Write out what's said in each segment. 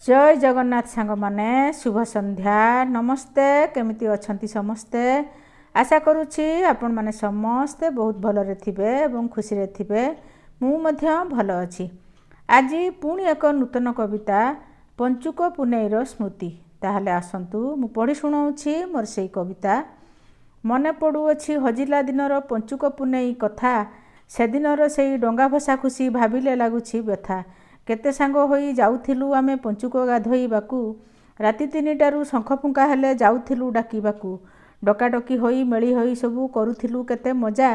जय जगन्नाथ सांग माने शुभ संध्या नमस्ते केमिति अछंती समस्ते आशा करुछि आपण माने समस्ते बहुत भलरे थिबे एवं खुशी रे थिबे मु मध्य भल अछि। आज पुणी एक नूतन कविता पंचुक पुनेईर स्मृति ताहले आसंतु मु पढ़ी शुणाउछि मोर सेई कविता। मने पड़ुअछि हजिला दिनर पंचुक पुनेई कथा से दिनर सेई डंगा भसा खुशी भाबिले लागुछि व्यथा। केते सांग होई जाउथिलु आमे पंचुक गाधोइबाकू राति 3टारू शंख फुंका हेले जाउथिलु डाकिबाकू डकाडकी होई मेली होई सबू करुथिलु केते मजा।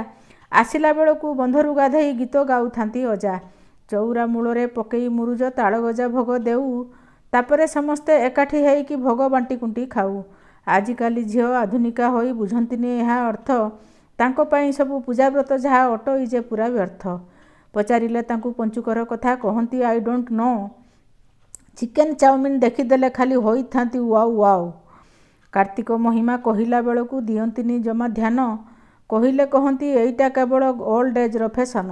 आसिला बेलकू बंधरू गाधोई गीत गाउथांती अजा चौरा मूलरे पकेई मुरुज ताଳ गजा भोग देऊ तापरे समस्ते एकाठी हेइकी भोग बांटी कुंटी खाऊ। आजिकाली झियो आधुनिका होई बुझंतिनी एहा अर्थ तांको पाई सबू पूजाव्रत जहा अटोई जे पूरा व्यर्थ। पचारिले तांकू पंचुकर कथा कहंती I don't know chicken chowmein देखिदेले खाली होई थांती वाउ वाउ। कार्तिक महिमा कहिला बेलकू दियंतिनी जमा ध्यान कहिले कहंती एइटा केवल ओल्ड एज रो फैशन।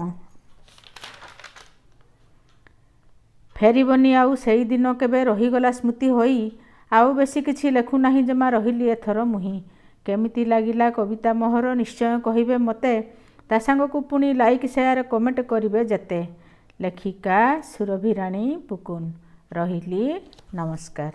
फेरिबनी आउ सेई दिन केबे रहीगला स्मृति होई आउ बेसी किछि लेखु नाही जमा रहिली एथर मुही। केमिति लागिला कविता मोहर निश्चय कहिबे मते ता सांगकू पुणी लाइक शेयर कमेंट करिवे जेते। लेखिका सुरभि राणी पुकुन रहिली नमस्कार।